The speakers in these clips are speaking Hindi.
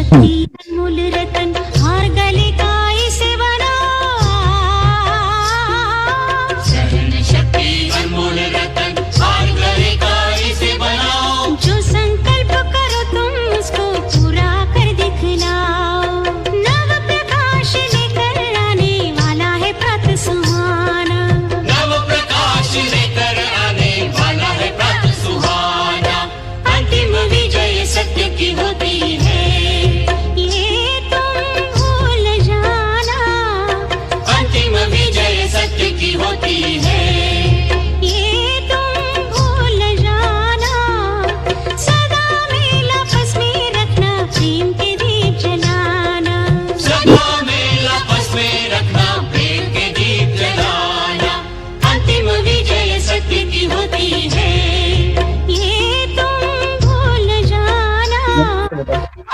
शक्ति अनमोल रतन हार गले का इसे बना। सहन शक्ति अनमोल रतन हार गले का इसे बनाओ। जो संकल्प करो तुम उसको पूरा कर दिखलाओ। नव प्रकाश लेकर आने वाला है प्रातः सुहाना। नव प्रकाश लेकर आने वाला है प्रातः सुहाना। अंतिम विजय सत्य की होती है, ये तुम भूल जाना। अंतिम विजय सत्य की होती है, ये तुम भूल जाना। सदा मेला बस में रखना प्रेम के दीप जलाना। सदा मेला बस में रखना प्रेम के दीप जलाना। अंतिम विजय सत्य की होती है, ये तुम भूल जाना।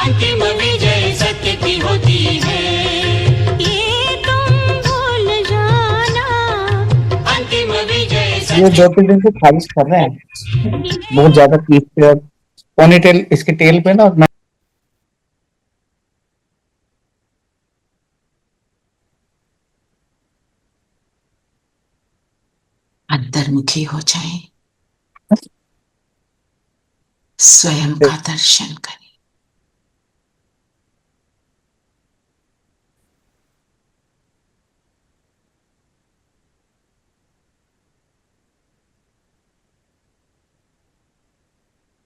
अंतिम विजय सत्य की होती है, ये तुम भूल जाना। अंतिम विजय ये सत्य। 2-3 दिन से खारिश कर रहे हैं बहुत ज्यादा पीठ पे और पोनीटेल इसके टेल पे ना। और मैं अंतर्मुखी हो जाए, स्वयं का दर्शन करें।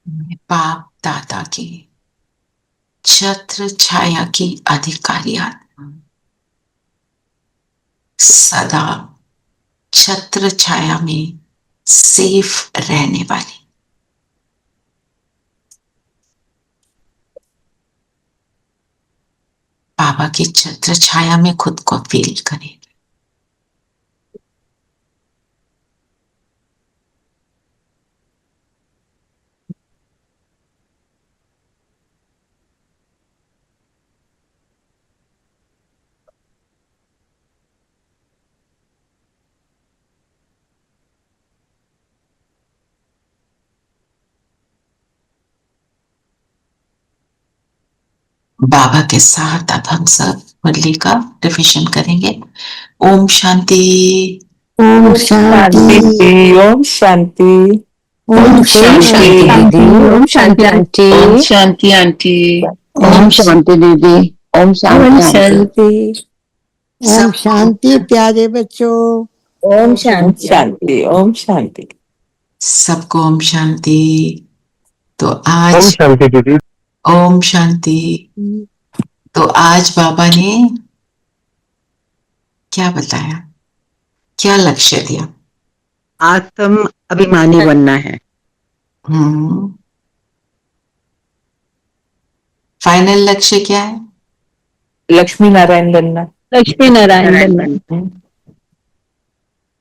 मैं बाप दादा की छत्र छाया की अधिकारी आत्मा, सदा छत्र छाया में सेफ रहने वाली, बाबा की छत्र छाया में खुद को फील करें। बाबा के साथ अब हम सब मुरली का रिविजन करेंगे। ओम शांति। ओम शांति। ओम शांति। ओम शांति दीदी। ओम शांति आंटी। ओम शांति आंटी। ओम शांति दीदी। ओम शांति आंटी। ओम शांति प्यारे बच्चों। ओम शांति। ओम शांति। सबको ओम शांति। तो आज ओम शांति दीदी। ओम शांति। तो आज बाबा ने क्या बताया, क्या लक्ष्य दिया? आत्म अभिमानी बनना है। फाइनल लक्ष्य क्या है? लक्ष्मी नारायण बनना। लक्ष्मी नारायण बनना।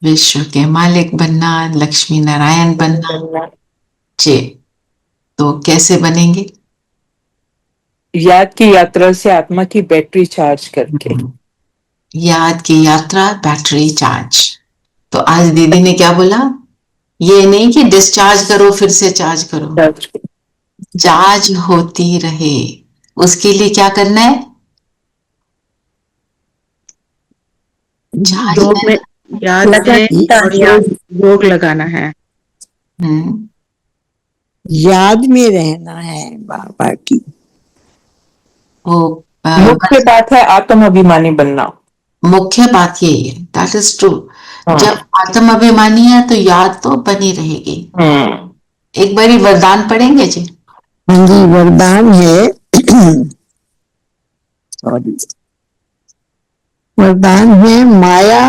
विश्व के मालिक बनना, लक्ष्मी नारायण बनना। जी, तो कैसे बनेंगे? याद की यात्रा से आत्मा की बैटरी चार्ज करके। याद की यात्रा, बैटरी चार्ज। तो आज दीदी ने क्या बोला? ये नहीं कि डिस्चार्ज करो फिर से चार्ज करो, चार्ज होती रहे। उसके लिए क्या करना है? योग में याद में और योग लगाना है। याद में रहना है बाबा की। मुख्य बात है आत्म अभिमानी बनना। मुख्य बात यही है, दैट इज ट्रू। जब आत्म अभिमानी है तो याद तो बनी रहेगी। एक बारी वरदान पढ़ेंगे जी। हाँ जी, वरदान है। सॉरी, वरदान है माया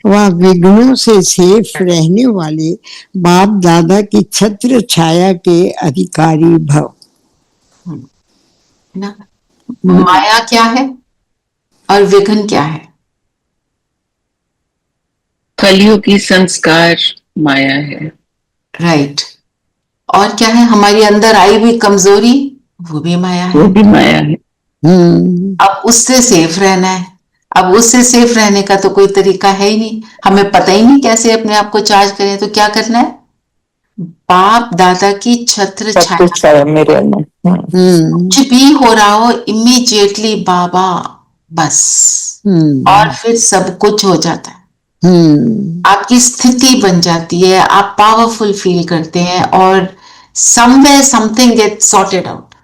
व विघ्नों से सेफ रहने वाले बाप दादा की छत्र छाया के अधिकारी भव। ना, माया क्या है और विघ्न क्या है? कलयुग की संस्कार माया है। राइट। और क्या है? हमारी अंदर आई हुई कमजोरी, वो भी माया है। वो भी माया है। अब उससे सेफ रहना है। अब उससे सेफ रहने का तो कोई तरीका है ही नहीं, हमें पता ही नहीं कैसे अपने आप को चार्ज करें। तो क्या करना है? बाप दादा की छत्र सब छाया, कुछ है मेरे में। कुछ भी हो रहा हो इमीडिएटली बाबा बस, और फिर सब कुछ हो जाता है। आपकी स्थिति बन जाती है, आप पावरफुल फील करते हैं, और somewhere something get sorted out.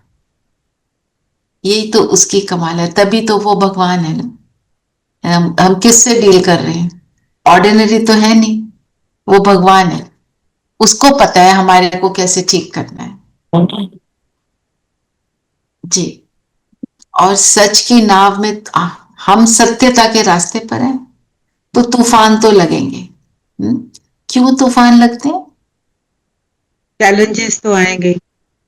यही तो उसकी कमाल है, तभी तो वो भगवान है ना। हम किससे डील कर रहे हैं? ऑर्डिनरी तो है नहीं, वो भगवान है। उसको पता है हमारे को कैसे ठीक करना है जी। और सच की नाव में हम सत्यता के रास्ते पर हैं, तो तूफान तो लगेंगे। क्यों तूफान लगते हैं? चैलेंजेस तो आएंगे।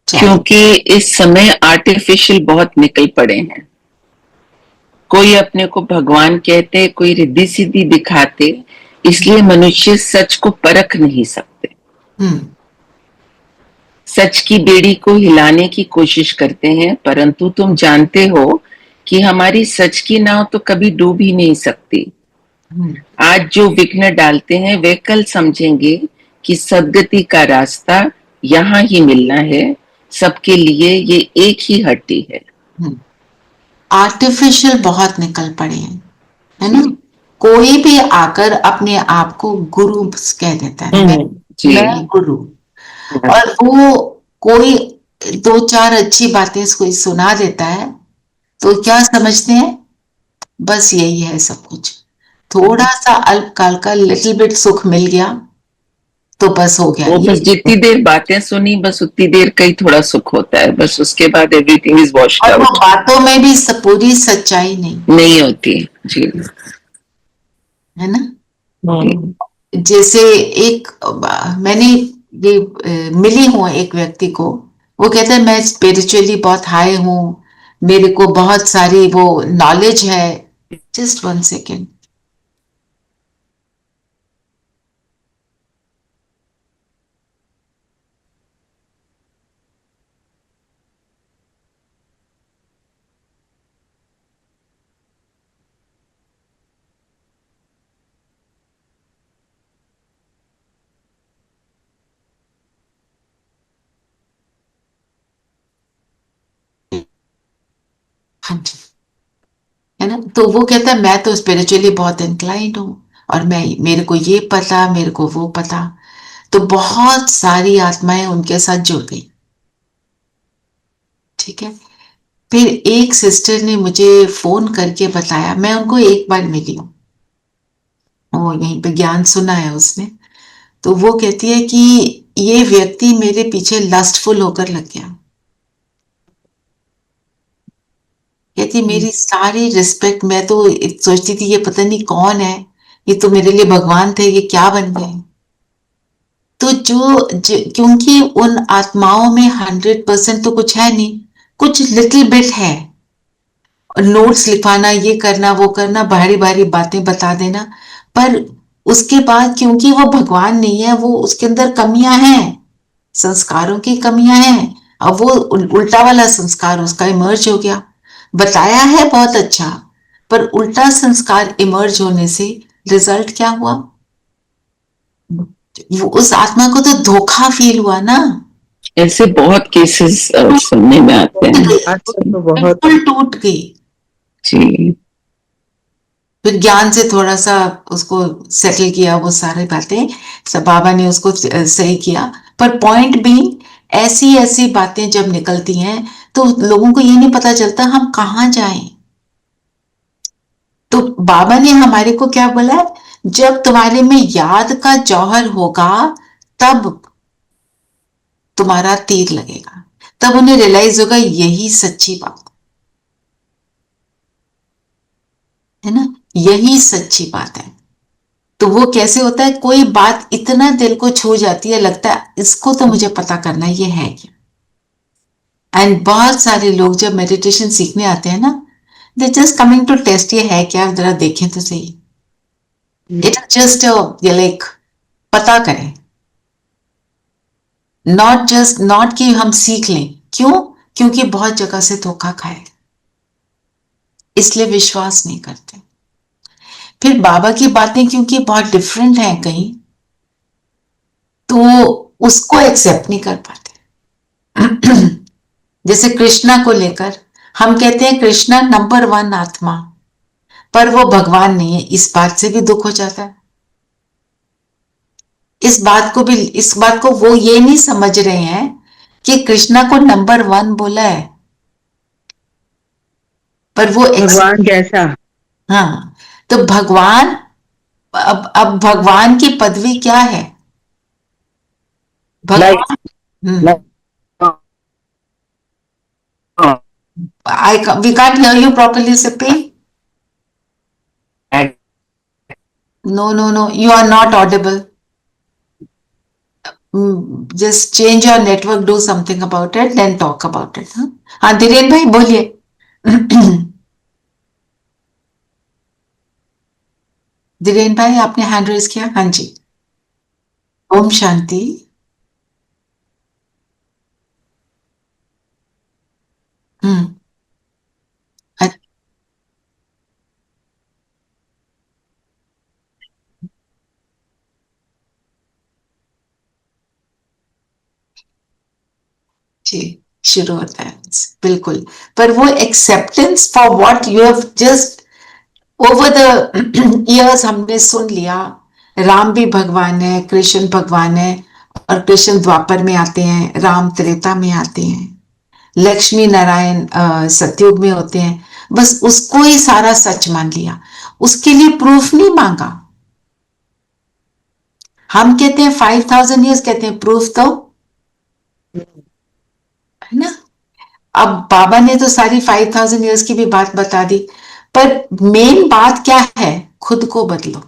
क्योंकि इस समय आर्टिफिशियल बहुत निकल पड़े हैं। कोई अपने को भगवान कहते, कोई रिद्धि सिद्धि दिखाते, इसलिए मनुष्य सच को परख नहीं सकते। सच की बेड़ी को हिलाने की कोशिश करते हैं, परंतु तुम जानते हो कि हमारी सच की नाव तो कभी डूब ही नहीं सकती। आज जो विघ्न डालते हैं वे कल समझेंगे कि सदगति का रास्ता यहाँ ही मिलना है। सबके लिए ये एक ही हड्डी है। आर्टिफिशियल बहुत निकल पड़े हैं, है ना। कोई भी आकर अपने आप को गुरु कह देता है, मैं गुरु। और वो कोई दो चार अच्छी बातें कोई सुना देता है, तो क्या समझते हैं? बस यही है सब कुछ। थोड़ा सा अल्पकाल का लिटिल बिट सुख मिल गया तो बस हो गया। वो बस जितनी देर बातें सुनी, बस उतनी देर का ही थोड़ा सुख होता है, बस उसके बाद एवरीथिंग इज वॉश्ड आउट। बातों में भी पूरी सच्चाई नहीं होती जी, है ना। जैसे एक मैंने ये मिली हूँ एक व्यक्ति को, वो कहता है मैं स्पिरिचुअली बहुत हाई हूँ, मेरे को बहुत सारी वो नॉलेज है। Just 1 second. हाँ जी, है ना। तो वो कहता है मैं तो स्पिरिचुअली बहुत इंक्लाइंड हूँ, और मेरे को ये पता, मेरे को वो पता। तो बहुत सारी आत्माएं उनके साथ जुड़ गई, ठीक है। फिर एक सिस्टर ने मुझे फोन करके बताया, मैं उनको एक बार मिली हूँ, वो यहीं पे ज्ञान सुना है उसने। तो वो कहती है कि ये व्यक्ति मेरे पीछे लस्टफुल होकर लग गया। कहती मेरी सारी रिस्पेक्ट, मैं तो सोचती थी ये पता नहीं कौन है, ये तो मेरे लिए भगवान थे, ये क्या बन गए। तो क्योंकि उन आत्माओं में 100% तो कुछ है नहीं, कुछ लिटिल बिट है। नोट्स लिखवाना, ये करना, वो करना, भारी भारी बातें बता देना, पर उसके बाद क्योंकि वो भगवान नहीं है, वो उसके अंदर कमियां हैं, संस्कारों की कमियां हैं। अब वो उल्टा वाला संस्कार उसका इमर्ज हो गया। बताया है बहुत अच्छा, पर उल्टा संस्कार इमर्ज होने से रिजल्ट क्या हुआ? उस आत्मा को तो धोखा फील हुआ ना। ऐसे बहुत केसेस सुनने में आते हैं। बिल्कुल टूट गई जी। फिर ज्ञान से थोड़ा सा उसको सेटल किया, वो सारी बातें सब बाबा ने उसको सही किया। पर पॉइंट भी, ऐसी ऐसी बातें जब निकलती हैं तो लोगों को ये नहीं पता चलता हम कहाँ जाएं। तो बाबा ने हमारे को क्या बोला? जब तुम्हारे में याद का जौहर होगा तब तुम्हारा तीर लगेगा, तब उन्हें रियलाइज होगा यही सच्ची बात है ना, यही सच्ची बात है। तो वो कैसे होता है? कोई बात इतना दिल को छू जाती है, लगता है इसको तो मुझे पता करना है, ये है क्या। एंड बहुत सारे लोग जब मेडिटेशन सीखने आते हैं ना, they just coming to test, ये है क्या, जरा देखें तो सही। इट जस्ट लाइक पता करें, नॉट कि हम सीख लें। क्यों? क्योंकि बहुत जगह से धोखा खाए, इसलिए विश्वास नहीं करते। फिर बाबा की बातें क्योंकि बहुत डिफरेंट हैं कहीं, तो उसको एक्सेप्ट नहीं कर पाते। जैसे कृष्णा को लेकर हम कहते हैं कृष्णा नंबर 1 आत्मा, पर वो भगवान नहीं है, इस बात से भी दुख हो जाता है। इस बात को वो ये नहीं समझ रहे हैं कि कृष्णा को नंबर 1 बोला है, पर वो भगवान जैसा। हाँ, तो भगवान, अब भगवान की पदवी क्या है? भगवान, we can't hear you properly, Sippy. No, you are not audible. Just change your network, do something about it, then talk about it. हाँ, धीरेन भाई बोलिए। धीरेन भाई आपने हैंड रेज किया? हाँ जी, ओम शांति। जी, शुरू होता है बिल्कुल, पर वो acceptance for what you have just over the years हमने सुन लिया, राम भी भगवान है, कृष्ण भगवान है, और कृष्ण द्वापर में आते हैं, राम त्रेता में आते हैं, लक्ष्मी नारायण सतयुग में होते हैं, बस उसको ही सारा सच मान लिया, उसके लिए प्रूफ नहीं मांगा। हम कहते हैं 5000 ईयर्स, कहते हैं प्रूफ तो है ना। अब बाबा ने तो सारी 5000 ईयर्स की भी बात बता दी, पर मेन बात क्या है? खुद को बदलो।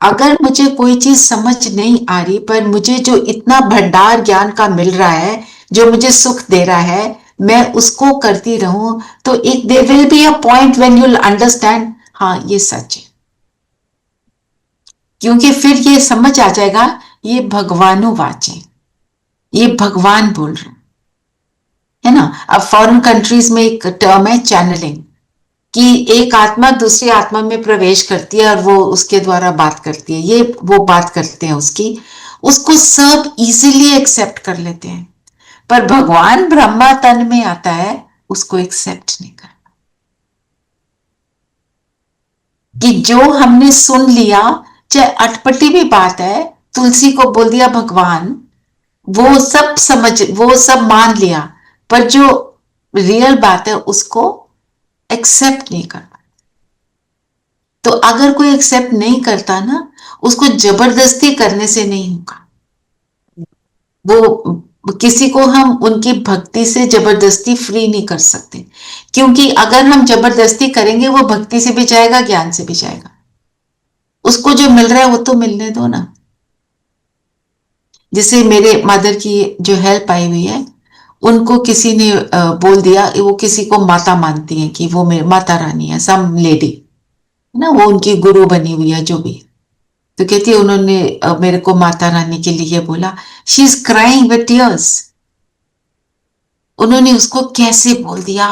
अगर मुझे कोई चीज समझ नहीं आ रही, पर मुझे जो इतना भंडार ज्ञान का मिल रहा है, जो मुझे सुख दे रहा है, मैं उसको करती रहूं, तो एक there will be a point when you will understand, हाँ ये सच है। क्योंकि फिर ये समझ आ जाएगा, ये भगवानुवाच है, ये भगवान बोल रहे है ना। अब फॉरेन कंट्रीज में एक टर्म है चैनलिंग, कि एक आत्मा दूसरी आत्मा में प्रवेश करती है और वो उसके द्वारा बात करती है, ये वो बात करते हैं उसको सब इजीली एक्सेप्ट कर लेते हैं, पर भगवान ब्रह्मा तन में आता है, उसको एक्सेप्ट नहीं कर, कि जो हमने सुन लिया, चाहे अटपटी भी बात है, तुलसी को बोल दिया भगवान, वो सब मान लिया, पर जो रियल बात है उसको एक्सेप्ट नहीं कर पाता। तो अगर कोई एक्सेप्ट नहीं करता ना, उसको जबरदस्ती करने से नहीं होगा। वो किसी को हम उनकी भक्ति से जबरदस्ती फ्री नहीं कर सकते, क्योंकि अगर हम जबरदस्ती करेंगे, वो भक्ति से भी जाएगा, ज्ञान से भी जाएगा। उसको जो मिल रहा है वो तो मिलने दो ना। जैसे मेरे मदर की जो हेल्प आई हुई है, उनको किसी ने बोल दिया, वो किसी को माता मानती है कि वो मेरी माता रानी है, सम लेडी ना, वो उनकी गुरु बनी हुई है जो भी, तो कहती है उन्होंने मेरे को माता रानी के लिए बोला, she is crying with tears. उन्होंने उसको कैसे बोल दिया,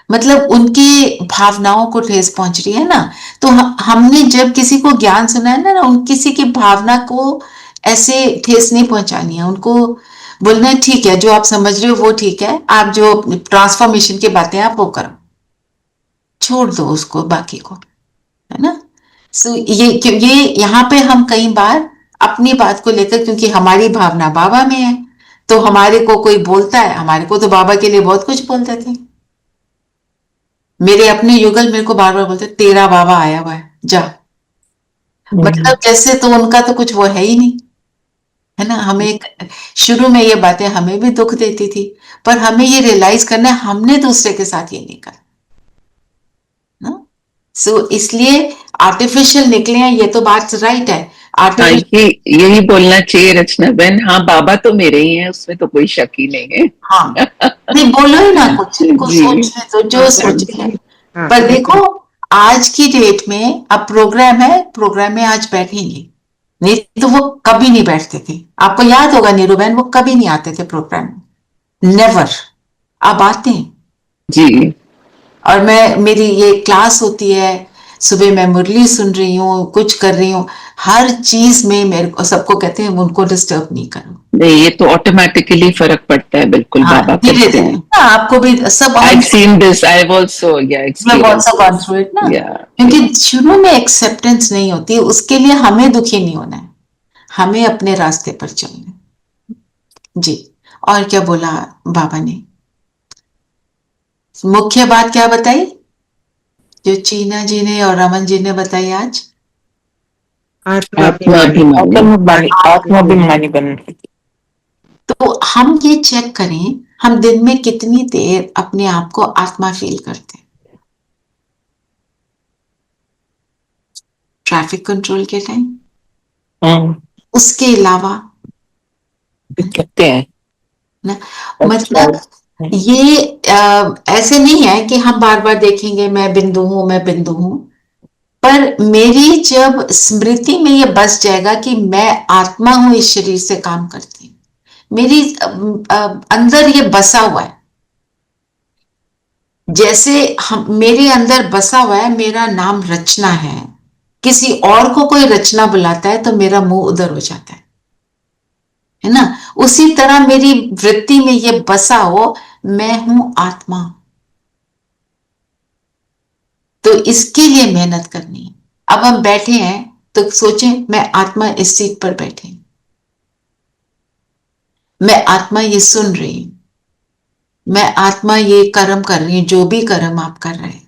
मतलब उनकी भावनाओं को ठेस पहुंच रही है ना। तो हमने जब किसी को ज्ञान सुना है ना, किसी की भावना को ऐसे ठेस नहीं पहुंचानी है, उनको बोलना है ठीक है, जो आप समझ रहे हो वो ठीक है, आप जो ट्रांसफॉर्मेशन की बातें आप वो करो, छोड़ दो उसको, बाकी को, है ना। सो ये यहाँ पे हम कई बार अपनी बात को लेकर, क्योंकि हमारी भावना बाबा में है, तो हमारे को कोई बोलता है, हमारे को तो बाबा के लिए बहुत कुछ बोलते थे। मेरे अपने युगल मेरे को बार बार बोलते, तेरा बाबा आया हुआ है, जा। मतलब जैसे तो उनका तो कुछ वो है ही नहीं, है ना। हमें शुरू में ये बातें हमें भी दुख देती थी, पर हमें ये रियलाइज करना है, हमने दूसरे के साथ ये नहीं करा ना। सो इसलिए आर्टिफिशियल निकले हैं, ये तो बात राइट है। यही बोलना चाहिए रचना बहन। हाँ, बाबा तो मेरे ही हैं, उसमें तो कोई शक ही नहीं है। हाँ, नहीं बोलो ही ना, कुछ सोच तो जो सोच है। पर देखो आज की डेट में अब प्रोग्राम में आज बैठेंगे, नहीं तो वो कभी नहीं बैठते थे। आपको याद होगा नीरू बहन, वो कभी नहीं आते थे प्रोग्राम में, नेवर। अब आते हैं जी। और मेरी ये क्लास होती है, सुबह मैं मुरली सुन रही हूँ, कुछ कर रही हूँ, हर चीज में मेरे को सबको कहते हैं उनको डिस्टर्ब नहीं करो। नहीं, ये तो ऑटोमेटिकली फर्क पड़ता है, बिल्कुल हाँ, बाबा धीरे करते धीरे हैं। ना आपको भी सब I've हम seen this. I've also, yeah, have also experienced gone this. through it ना, Yeah. क्योंकि शुरू में एक्सेप्टेंस नहीं होती, उसके लिए हमें दुखी नहीं होना है, हमें अपने रास्ते पर चलना है। जी, और क्या बोला बाबा ने? मुख्य बात क्या बताई जो चीना जी ने और रमन जी ने बताई आज? आत्माभिमानी। आत्माभिमानी। आत्माभिमानी बन। तो हम ये चेक करें, हम दिन में कितनी देर अपने आप को आत्मा फील करते हैं? ट्रैफिक कंट्रोल के टाइम, उसके अलावा कहते हैं। ना, मतलब ये ऐसे नहीं है कि हम बार बार देखेंगे मैं बिंदु हूं, मैं बिंदु हूं, पर मेरी जब स्मृति में ये बस जाएगा कि मैं आत्मा हूं, इस शरीर से काम करती हूँ, मेरी अंदर ये बसा हुआ है, जैसे हम मेरे अंदर बसा हुआ है, मेरा नाम रचना है, किसी और को कोई रचना बुलाता है तो मेरा मुंह उधर हो जाता है ना, उसी तरह मेरी वृत्ति में ये बसा हो, मैं हूं आत्मा। तो इसके लिए मेहनत करनी है। अब हम बैठे हैं तो सोचें मैं आत्मा इस सीट पर बैठे, मैं आत्मा ये सुन रही हूं, मैं आत्मा ये कर्म कर रही हूं, जो भी कर्म आप कर रहे हैं,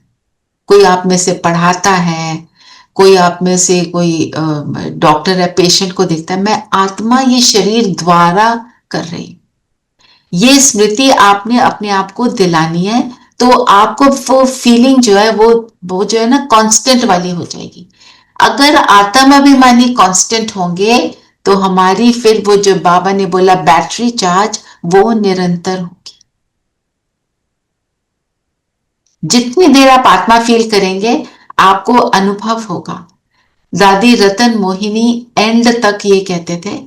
कोई आप में से पढ़ाता है, कोई आप में से कोई डॉक्टर है, पेशेंट को देखता है, मैं आत्मा ये शरीर द्वारा कर रही हूं। ये स्मृति आपने अपने आप को दिलानी है, तो आपको वो फीलिंग जो है वो जो है ना कांस्टेंट वाली हो जाएगी। अगर आत्माभिमानी कांस्टेंट होंगे तो हमारी फिर वो जो बाबा ने बोला बैटरी चार्ज, वो निरंतर होगी। जितनी देर आप आत्मा फील करेंगे आपको अनुभव होगा। दादी रतन मोहिनी एंड तक ये कहते थे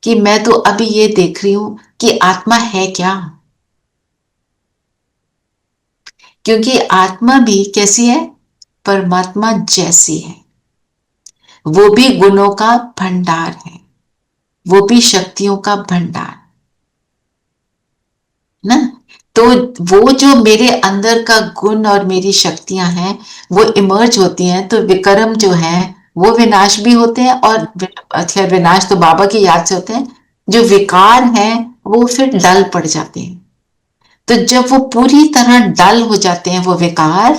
कि मैं तो अभी ये देख रही हूं कि आत्मा है क्या, क्योंकि आत्मा भी कैसी है? परमात्मा जैसी है, वो भी गुणों का भंडार है, वो भी शक्तियों का भंडार ना। तो वो जो मेरे अंदर का गुण और मेरी शक्तियां हैं वो इमर्ज होती हैं, तो विक्रम जो है वो विनाश भी होते हैं, और अच्छा विनाश तो बाबा की याद से होते हैं, जो विकार हैं वो फिर डल पड़ जाते हैं। तो जब वो पूरी तरह डल हो जाते हैं वो विकार,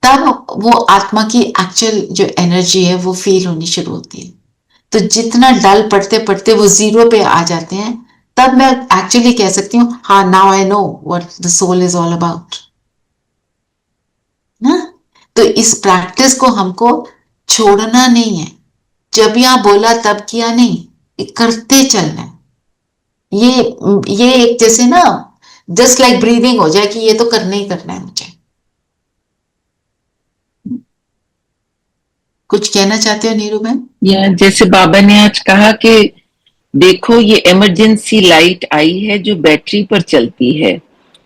तब वो आत्मा की एक्चुअल जो एनर्जी है वो फील होनी शुरू होती है। तो जितना डल पढ़ते पढ़ते वो जीरो पे आ जाते हैं, तब मैं एक्चुअली कह सकती हूँ हाँ now I know what the soul is all about ना। तो इस प्रैक्टिस को हमको छोड़ना नहीं है, जब यहां बोला तब किया नहीं, करते चलना है। ये एक जैसे ना जस्ट लाइक ब्रीदिंग हो जाए कि ये तो करना ही करना है मुझे। कुछ कहना चाहते हो नीरू मैम? या जैसे बाबा ने आज कहा कि देखो ये इमरजेंसी लाइट आई है जो बैटरी पर चलती है,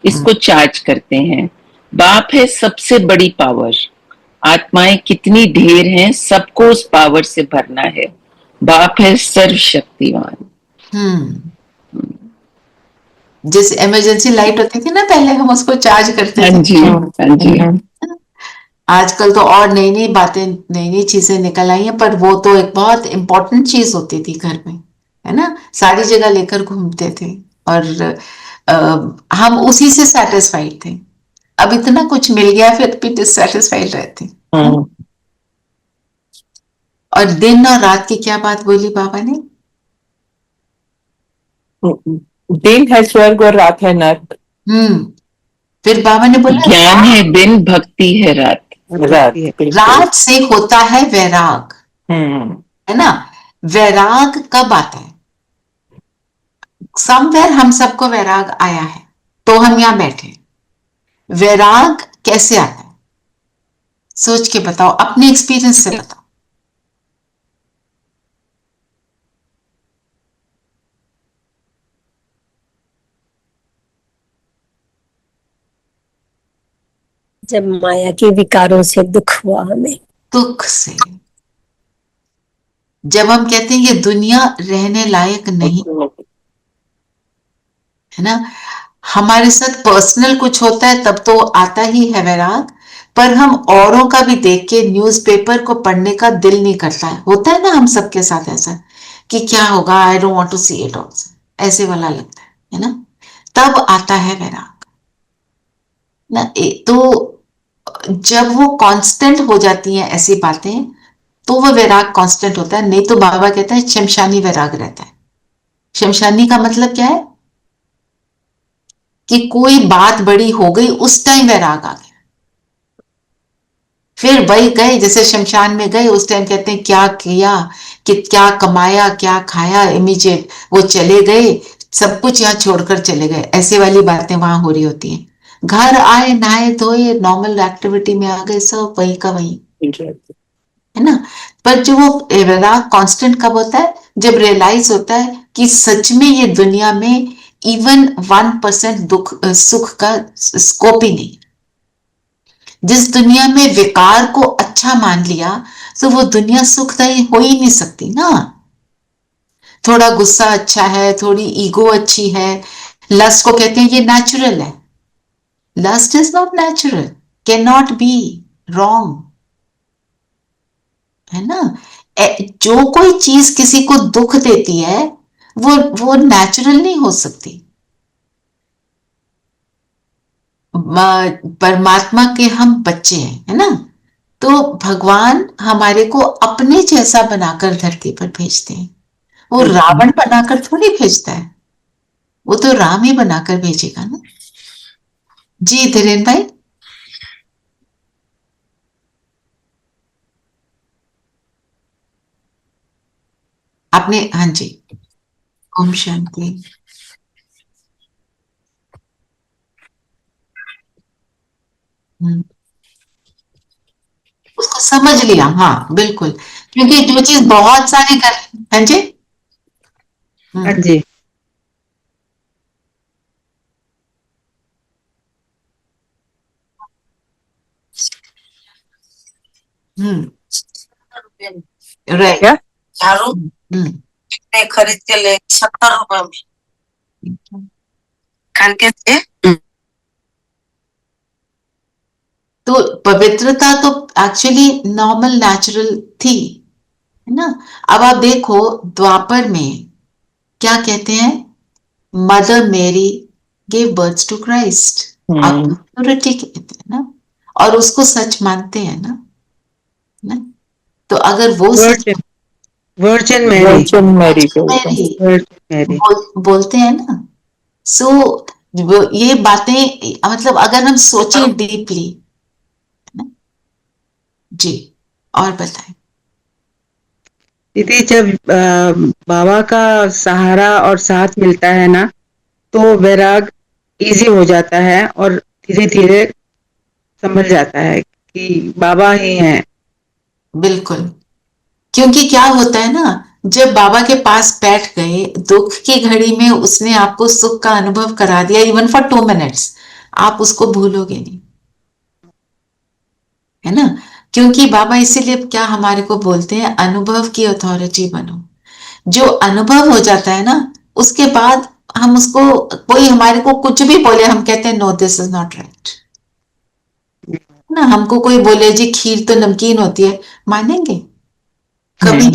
इसको चार्ज करते हैं। बाप है सबसे बड़ी पावर, आत्माएं कितनी ढेर हैं, सबको उस पावर से भरना है। बाप है सर्वशक्तिमान। जैसे इमरजेंसी लाइट होती थी ना पहले, हम उसको चार्ज करते हाँ थे। जी, हाँ जी। आजकल तो और नई नई बातें, नई नई चीजें निकल आई हैं, पर वो तो एक बहुत इंपॉर्टेंट चीज होती थी घर में, है ना, सारी जगह लेकर घूमते थे, और हम उसी से सेटिस्फाइड थे। अब इतना कुछ मिल गया फिर भी डिससेटिस्फाइड रहते। और दिन और रात की क्या बात बोली बाबा ने? दिन है स्वर्ग और रात है नर्क। फिर बाबा ने बोला ज्ञान है दिन, भक्ति है रात। रात रात से होता है वैराग, है ना। वैराग कब आता है? समवेयर हम सबको वैराग आया है तो हम यहां बैठे। वैराग कैसे आता है? सोच के बताओ, अपने एक्सपीरियंस से बताओ। जब माया के विकारों से दुख हुआ हमें। दुख से, जब हम कहते हैं ये दुनिया रहने लायक नहीं, है ना, हमारे साथ पर्सनल कुछ होता है तब तो आता ही है वैराग, पर हम औरों का भी देख के न्यूज़पेपर को पढ़ने का दिल नहीं करता है। होता है ना हम सबके साथ ऐसा कि क्या होगा, I don't want to see it also, ऐसे वाला लगता है ना, तब आता है वैराग ना। तो जब वो कांस्टेंट हो जाती हैं ऐसी बातें, तो वो वैराग कांस्टेंट होता है। नहीं तो बाबा कहता है शमशानी वैराग रहता है। शमशानी का मतलब क्या है कि कोई बात बड़ी हो गई, उस टाइम वैराग आ गया, फिर वही गए, जैसे शमशान में गए उस टाइम कहते हैं क्या किया, कि क्या कमाया, क्या खाया, इमीडिएट वो चले गए, सब कुछ यहाँ छोड़कर चले गए, ऐसे वाली बातें वहां हो रही होती हैं। घर आए, नहाए धोए, नॉर्मल एक्टिविटी में आ गए, सब वही का वही, है ना। पर जो वो वैराग कांस्टेंट कब होता है, जब रियलाइज होता है कि सच में ये दुनिया में इवन 1% दुख सुख का स्कोप ही नहीं। जिस दुनिया में विकार को अच्छा मान लिया, तो वो दुनिया सुखदायी हो ही नहीं सकती ना। थोड़ा गुस्सा अच्छा है, थोड़ी ईगो अच्छी है, लस्ट को कहते हैं ये नेचुरल है। Lust is not natural, can not be, wrong, है ना। जो कोई चीज किसी को दुख देती है वो नेचुरल नहीं हो सकती। परमात्मा के हम बच्चे हैं, है ना, तो भगवान हमारे को अपने जैसा बनाकर धरती पर भेजते हैं। वो रावण बनाकर थोड़ी भेजता है, वो तो राम ही बनाकर भेजेगा ना। जी धीरेन्द्र भाई। आपने, हाँ जी, ओम शांति। उसको समझ लिया, हाँ बिल्कुल, क्योंकि जो चीज बहुत सारी कर, हाँ जी, हाँ जी। राइट, क्या झाड़ू हम्म, कितने खरीद के ले 70 रुपए में खान के थे। तो पवित्रता तो एक्चुअली नॉर्मल नेचुरल थी, है ना। अब आप देखो द्वापर में क्या कहते हैं, मदर मेरी गिव बर्थ टू क्राइस्ट, आप प्योरिटी कहते हैं ना, और उसको सच मानते हैं ना। तो अगर वो सच, वर्जिन मैरी, मेरी बोलते हैं ना, सो ये बातें मतलब अगर हम सोचें डीपली, जी, और बताएं। दीदी जब बाबा का सहारा और साथ मिलता है ना, तो वैराग इजी हो जाता है और धीरे धीरे समझ जाता है कि बाबा ही हैं। बिल्कुल, क्योंकि क्या होता है ना, जब बाबा के पास बैठ गए, दुख की घड़ी में उसने आपको सुख का अनुभव करा दिया, इवन फॉर 2 मिनट्स, आप उसको भूलोगे नहीं, है ना। क्योंकि बाबा इसीलिए क्या हमारे को बोलते हैं, अनुभव की अथॉरिटी बनो। जो अनुभव हो जाता है ना, उसके बाद हम उसको, कोई हमारे को कुछ भी बोले, हम कहते हैं no this is not right ना। हमको कोई बोले जी खीर तो नमकीन होती है, मानेंगे? कभी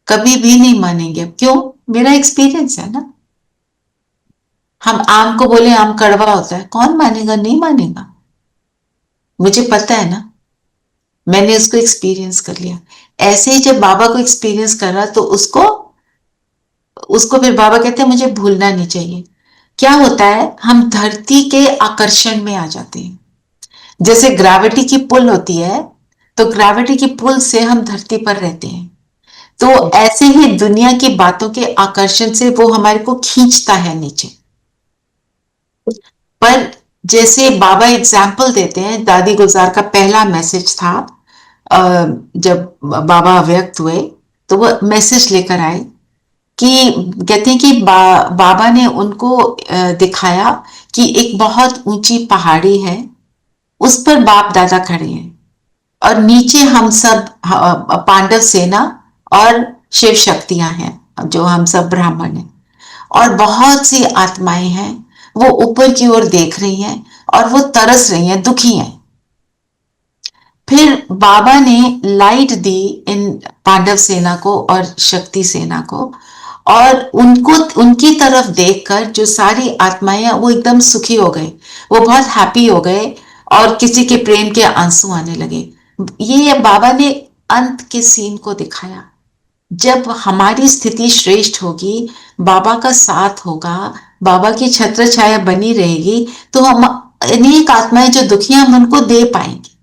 कभी भी नहीं मानेंगे। क्यों? मेरा एक्सपीरियंस है ना। हम आम को बोले आम कड़वा होता है, कौन मानेगा? नहीं मानेगा। मुझे पता है ना, मैंने उसको एक्सपीरियंस कर लिया। ऐसे ही जब बाबा को एक्सपीरियंस करा, तो उसको फिर बाबा कहते हैं मुझे भूलना नहीं चाहिए। क्या होता है, हम धरती के आकर्षण में आ जाते हैं। जैसे ग्रेविटी की पुल होती है, तो ग्रेविटी की पुल से हम धरती पर रहते हैं। तो ऐसे ही दुनिया की बातों के आकर्षण से वो हमारे को खींचता है नीचे। पर जैसे बाबा एग्जाम्पल देते हैं, दादी गुलजार का पहला मैसेज था, जब बाबा अव्यक्त हुए तो वो मैसेज लेकर आए कि कहते हैं कि बाबा ने उनको दिखाया कि एक बहुत ऊंची पहाड़ी है, उस पर बाप दादा खड़े हैं और नीचे हम सब पांडव सेना और शिव शक्तियां हैं जो हम सब ब्राह्मण हैं, और बहुत सी आत्माएं हैं वो ऊपर की ओर देख रही हैं और वो तरस रही हैं, दुखी हैं। फिर बाबा ने लाइट दी इन पांडव सेना को और शक्ति सेना को, और उनको उनकी तरफ देखकर जो सारी आत्माएं वो एकदम सुखी हो गए, वो बहुत हैप्पी हो गए और किसी के प्रेम के आंसू आने लगे। ये बाबा ने अंत के सीन को दिखाया। जब हमारी स्थिति श्रेष्ठ होगी, बाबा का साथ होगा, बाबा की छत्र छाया बनी रहेगी, तो हम अनेक आत्माएं जो दुखी हैं हम उनको दे पाएंगे।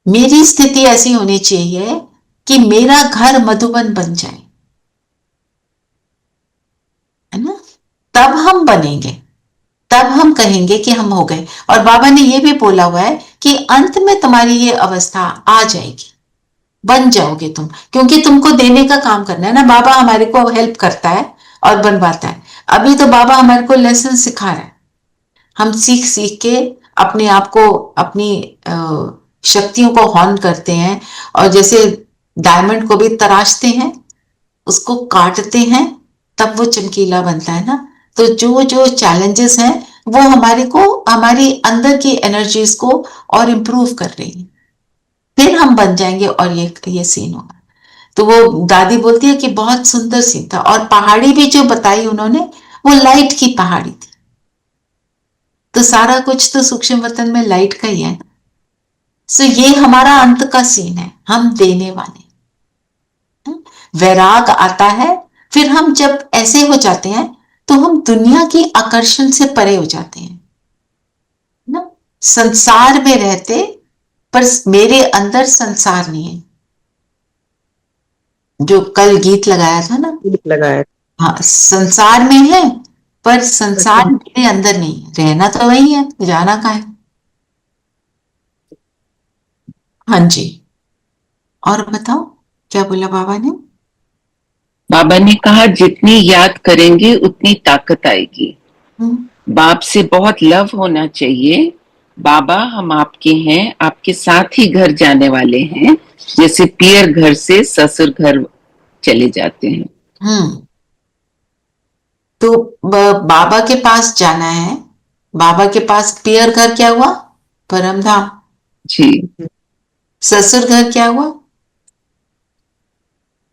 मेरी स्थिति ऐसी होनी चाहिए कि मेरा घर मधुबन बन जाए, है ना? तब हम बनेंगे, तब हम कहेंगे कि हम हो गए। और बाबा ने ये भी बोला हुआ है कि अंत में तुम्हारी ये अवस्था आ जाएगी, बन जाओगे तुम, क्योंकि तुमको देने का काम करना है ना। बाबा हमारे को हेल्प करता है और बनवाता है। अभी तो बाबा हमारे को लेसन सिखा रहा है, हम सीख सीख के अपने आप को, अपनी शक्तियों को हॉर्न करते हैं, और जैसे डायमंड को भी तराशते हैं, उसको काटते हैं, तब वो चमकीला बनता है ना। तो जो जो चैलेंजेस हैं वो हमारे को, हमारी अंदर की एनर्जीज को और इम्प्रूव कर रही है, फिर हम बन जाएंगे और ये सीन होगा। तो वो दादी बोलती है कि बहुत सुंदर सीन था, और पहाड़ी भी जो बताई उन्होंने वो लाइट की पहाड़ी थी। तो सारा कुछ तो सूक्ष्म वतन में लाइट का ही है। सो ये हमारा अंत का सीन है, हम देने वाले। वैराग आता है, फिर हम जब ऐसे हो जाते हैं तो हम दुनिया की आकर्षण से परे हो जाते हैं ना। संसार में रहते पर मेरे अंदर संसार नहीं है, जो कल गीत लगाया था ना, लगाया। हाँ, संसार में है पर संसार मेरे अंदर नहीं है। रहना तो वही है, जाना कहाँ है। हाँ जी, और बताओ क्या बोला बाबा ने? बाबा ने कहा जितनी याद करेंगे उतनी ताकत आएगी। बाप से बहुत लव होना चाहिए। बाबा हम आपके हैं, आपके साथ ही घर जाने वाले हैं, जैसे पियर घर से ससुर घर चले जाते हैं। तो बाबा के पास जाना है। बाबा के पास पियर घर क्या हुआ? परम धाम जी। ससुर घर क्या हुआ?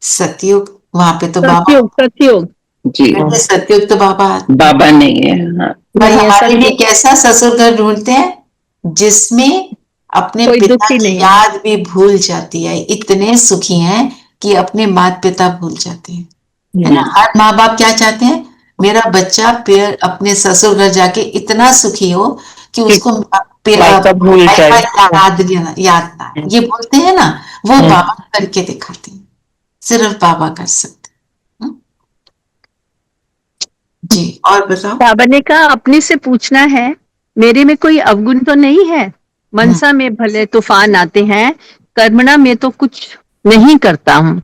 सतयुग। वहां पे तो बाबा, सतयुग जी, सतयुग तो बाबा नहीं है। हाँ। पर हमारे लिए कैसा ससुर घर ढूंढते हैं? जिसमें अपने पिता की याद भी भूल जाती है। इतने सुखी हैं कि अपने माता पिता भूल जाते हैं, है ना। हर माँ बाप क्या चाहते हैं? मेरा बच्चा अपने ससुर घर जाके इतना सुखी हो कि उसको याद ना। ये बोलते हैं ना, वो बाबा करके दिखाते हैं, सिर्फ बाबा कर सकते। जी, और बताओ। बाबा ने कहा अपने से पूछना है, मेरे में कोई अवगुण तो नहीं है। मनसा में भले तूफान आते हैं, कर्मणा में तो कुछ नहीं करता हूँ,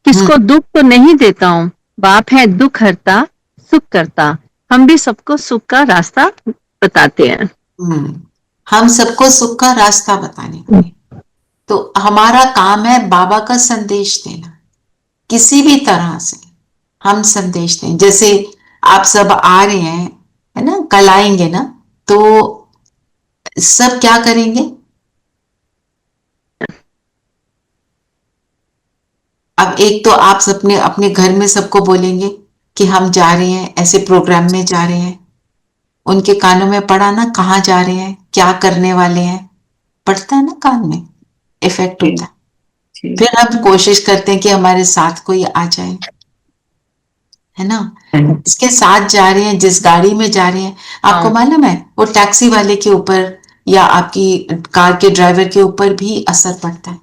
किसको दुख तो नहीं देता हूँ। बाप है दुख हरता, सुख करता, हम भी सबको सुख का रास्ता बताते हैं। हम सबको सुख का रास्ता बताने वाले। तो हमारा काम है बाबा का संदेश देना, किसी भी तरह से हम संदेश दें। जैसे आप सब आ रहे हैं, है ना, कल आएंगे ना, तो सब क्या करेंगे? अब एक तो आप सबने अपने घर में सबको बोलेंगे कि हम जा रहे हैं, ऐसे प्रोग्राम में जा रहे हैं। उनके कानों में पड़ा ना, कहाँ जा रहे हैं, क्या करने वाले हैं, पड़ता है ना कान में, इफेक्ट होता है। फिर हम कोशिश करते हैं कि हमारे साथ कोई आ जाए, है ना। जिसके साथ जा रहे हैं, जिस गाड़ी में जा रहे हैं, आपको मालूम है वो टैक्सी वाले के ऊपर या आपकी कार के ड्राइवर के ऊपर भी असर पड़ता है।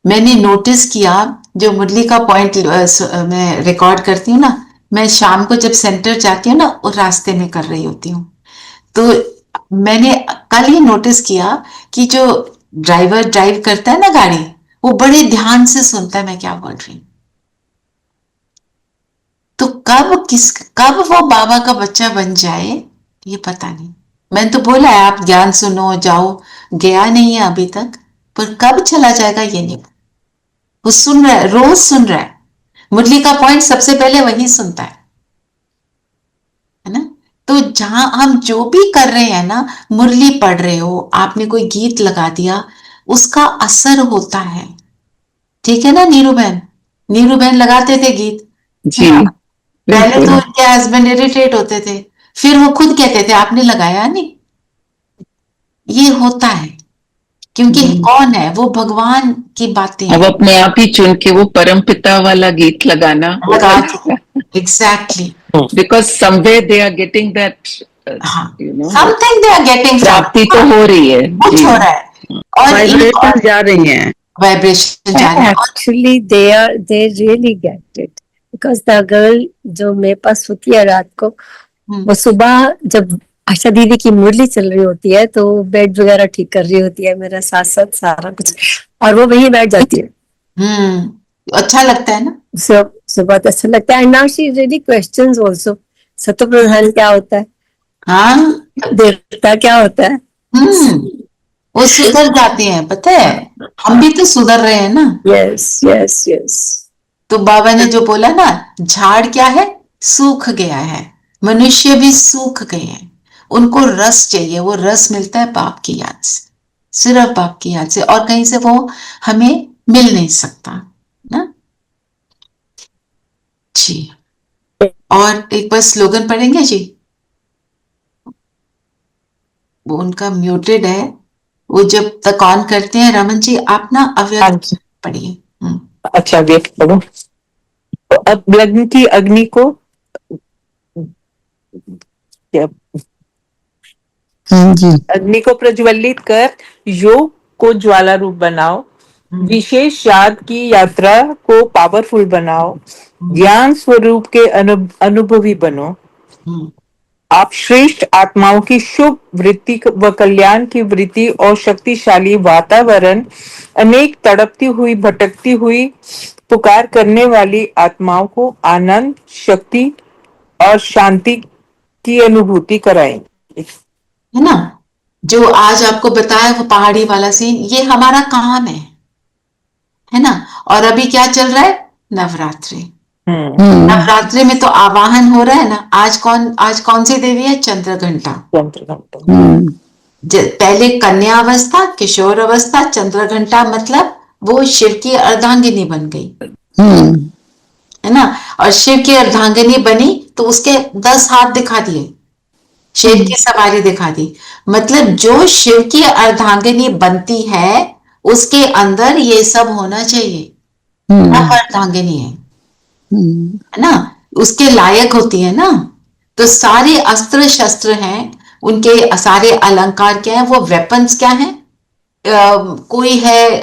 मैंने नोटिस किया, जो मुरली का पॉइंट मैं रिकॉर्ड करती हूँ ना, मैं शाम को जब सेंटर जाती हूँ ना, उस रास्ते में कर रही होती हूँ, तो मैंने कल ही नोटिस किया कि जो ड्राइवर ड्राइव करता है ना गाड़ी, वो बड़े ध्यान से सुनता है मैं क्या बोल रही हूँ। कब वो बाबा का बच्चा बन जाए ये पता नहीं। मैंने तो बोला है आप ज्ञान सुनो जाओ, गया नहीं है अभी तक, पर कब चला जाएगा ये नहीं। वो सुन रहा है, रोज सुन रहा है, मुरली का पॉइंट सबसे पहले वही सुनता है ना। तो जहां हम जो भी कर रहे हैं ना, मुरली पढ़ रहे हो, आपने कोई गीत लगा दिया, उसका असर होता है। ठीक है ना नीरू बहन लगाते थे गीत जी पहले, तो उनके हस्बैंड इरिटेट होते थे, फिर वो खुद कहते थे आपने लगाया नहीं। ये होता है क्योंकि कौन है वो, भगवान की बातें अब अपने आप ही चुन के वो परम पिता वाला गीत लगाना, exactly, because somewhere they are getting that, something they are getting, प्राप्ति तो हो रही है, कुछ हो रहा है और वाइब्रेशन जा रही हैं, वाइब्रेशन जा रहा है। Actually, they really get it because the girl जो मेरे पास होती है रात को, वो सुबह जब आशा दीदी की मुरली चल रही होती है तो बेड वगैरह ठीक कर रही होती है मेरा साथ साथ सारा कुछ, और वो वहीं बैठ जाती है। अच्छा लगता है ना, सुबह तो अच्छा लगता है। And now she really questions also, सत्य प्रधान क्या होता है, हाँ देवता क्या होता है, वो सुधर जाते हैं। पता है हम भी तो सुधर रहे हैं ना। Yes yes yes. तो बाबा ने जो बोला ना, झाड़ क्या है, सूख गया है, मनुष्य भी सूख गए हैं, उनको रस चाहिए, वो रस मिलता है बाप की याद से, सिर्फ बाप की याद से, और कहीं से वो हमें मिल नहीं सकता ना जी। और एक बार स्लोगन पढ़ेंगे जी, वो उनका म्यूटेड है, वो जब तक ऑन करते हैं रमन जी आप ना अव्यक्त पढ़िए। अच्छा व्यक्त पढ़ो। तो अब लग्न की अग्नि को अग्नि को प्रज्वलित कर योग को ज्वाला रूप बनाओ, विशेष याद की यात्रा को पावरफुल बनाओ, ज्ञान स्वरूप के अनुभवी बनो। आप श्रेष्ठ आत्माओं की शुभ वृत्ति व कल्याण की वृत्ति और शक्तिशाली वातावरण, अनेक तड़पती हुई भटकती हुई पुकार करने वाली आत्माओं को आनंद, शक्ति और शांति की अनुभूति कराएंगे, है ना। जो आज आपको बताया वो पहाड़ी वाला सीन, ये हमारा काम है ना। और अभी क्या चल रहा है, नवरात्रि। नवरात्रि में तो आवाहन हो रहा है ना। आज कौन सी देवी है, चंद्रघंटा। पहले कन्या अवस्था, किशोर अवस्था, चंद्रघंटा मतलब वो शिव की अर्धांगिनी बन गई, है ना। और शिव की अर्धांगिनी बनी तो उसके 10 हाथ दिखा दिए, शेर की सवारी दिखा दी। मतलब जो शिव की अर्धांगिनी बनती है उसके अंदर ये सब होना चाहिए, अब अर्धांगिनी है ना, उसके लायक होती है ना। तो सारे अस्त्र शस्त्र हैं उनके, सारे अलंकार क्या है, वो वेपन्स क्या है, कोई है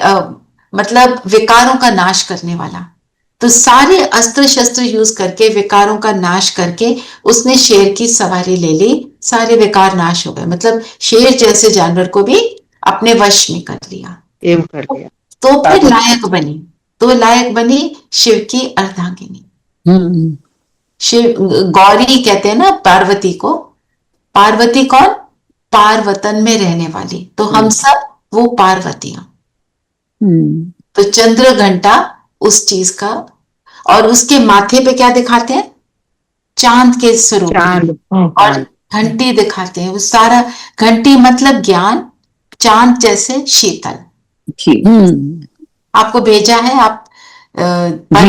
मतलब विकारों का नाश करने वाला। तो सारे अस्त्र शस्त्र यूज करके विकारों का नाश करके उसने शेर की सवारी ले ली, सारे विकार नाश हो गए। मतलब शेर जैसे जानवर को भी अपने वश में कर लिया, तो फिर लायक बनी शिव की अर्धांगिनी। शिव गौरी कहते हैं ना पार्वती को, पार्वती कौन, पार्वतन में रहने वाली, तो हम सब वो पार्वतियां। तो चंद्र घंटा उस चीज का, और उसके माथे पे क्या दिखाते हैं, चांद के स्वरूप, और घंटी दिखाते हैं। वो सारा घंटी मतलब ज्ञान, चांद जैसे शीतल। आपको भेजा है, आप पढ़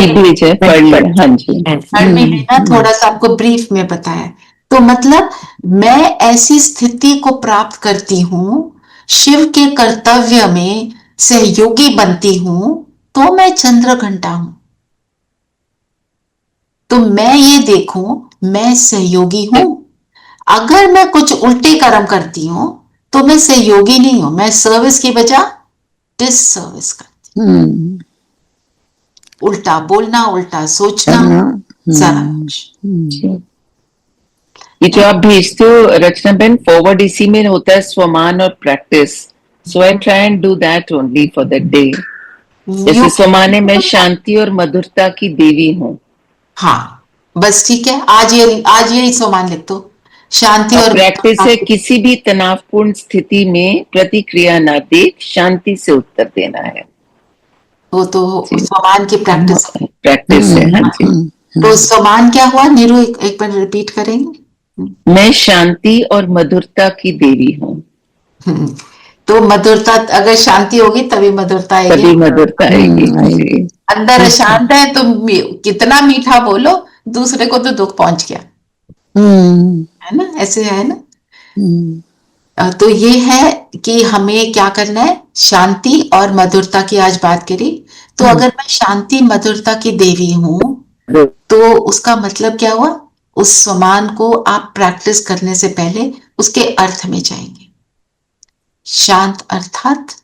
में लेना, थोड़ा सा आपको ब्रीफ में बताया। तो मतलब मैं ऐसी स्थिति को प्राप्त करती हूँ, शिव के कर्तव्य में सहयोगी बनती हूँ, तो मैं चंद्र घंटा हूं। तो मैं ये देखूं मैं सहयोगी हूं। अगर मैं कुछ उल्टे कर्म करती हूं तो मैं सहयोगी नहीं हूं, मैं सर्विस की बजाय डिससर्विस करती हूं। उल्टा बोलना, उल्टा सोचना, सारा कुछ। ये जो आप भेजते हो रचना बहन, फॉरवर्ड इसी में होता है स्वमान और practice. So I try and do that only for that day. जैसे स्वमाने में शांति और मधुरता की देवी हूँ। हाँ, बस ठीक है, आज यही सोमान लिख दो, शांति और प्रैक्टिस है किसी भी तनावपूर्ण स्थिति में प्रतिक्रिया न देख शांति से उत्तर देना है। वो तो सोमान की प्रैक्टिस है। हाँ जी। तो सोमान क्या हुआ नीरू, एक बार रिपीट करेंगे? मैं शांति और मधुरता की देवी हूँ। तो मधुरता, अगर शांति होगी तभी मधुरता आएगी। तभी मधुरता आएगी। अंदर अशांत है तो कितना मीठा बोलो, दूसरे को तो दुख पहुंच गया, है ना, ऐसे है ना। तो ये है कि हमें क्या करना है, शांति और मधुरता की आज बात करी। तो अगर मैं शांति मधुरता की देवी हूं तो उसका मतलब क्या हुआ, उस स्वमान को आप प्रैक्टिस करने से पहले उसके अर्थ में जाएंगे। शांत अर्थात,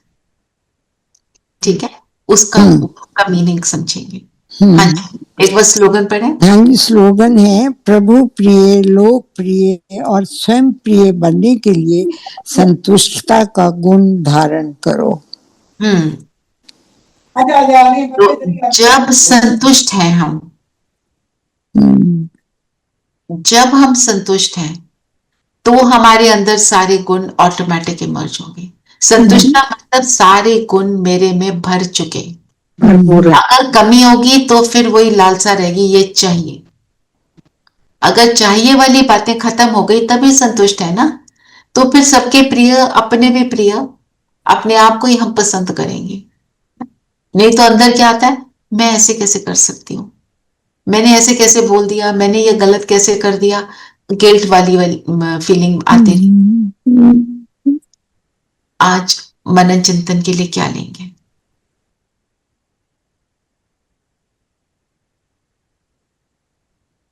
ठीक है, उसका मीनिंग समझेंगे। हाँ जी, एक बार स्लोगन पढ़े। हाँ जी, स्लोगन है, प्रभु प्रिय, लोक प्रिय और स्वयं प्रिय बनने के लिए संतुष्टता का गुण धारण करो। तो जब संतुष्ट हैं हम, जब हम संतुष्ट हैं तो हमारे अंदर सारे गुण ऑटोमेटिक इमर्ज होंगे। संतुष्ट का मतलब सारे गुण मेरे में भर चुके। अगर कमी होगी तो फिर वही लालसा रहेगी, ये चाहिए। अगर चाहिए वाली बातें खत्म हो गई तभी संतुष्ट है ना। तो फिर सबके प्रिय, अपने भी प्रिय, अपने आप को ही हम पसंद करेंगे। नहीं तो अंदर क्या आता है, मैं ऐसे कैसे कर सकती हूँ, मैंने ऐसे कैसे बोल दिया, मैंने ये गलत कैसे कर दिया, गिल्ट वाली फीलिंग आती रही। आज मनन चिंतन के लिए क्या लेंगे?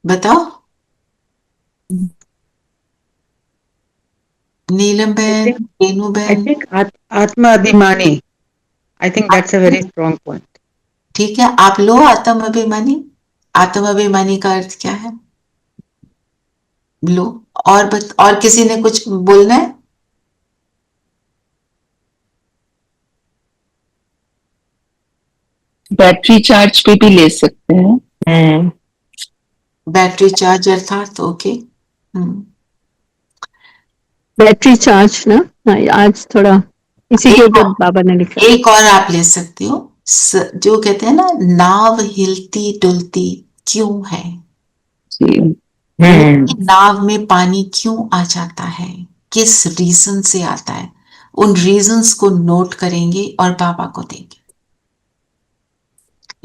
बताओ। नीलम बहन, रेनू बहन। I think आत्म अभिमानी, I think that's a very strong point. ठीक है, आप लो आत्म अभिमानी। आत्म अभिमानी का अर्थ क्या है, लो। और किसी ने कुछ बोलना है? बैटरी चार्ज पे भी ले सकते हैं। बैटरी चार्ज अर्थात ओके। बैटरी चार्ज ना, आज थोड़ा इसी के ऊपर बाबा ने लिखा। एक और आप ले सकते हो, जो कहते हैं ना, नाव हिलती डुलती क्यों है, नाव में पानी क्यों आ जाता है, किस रीजन से आता है, उन रीजंस को नोट करेंगे और बाबा को देंगे।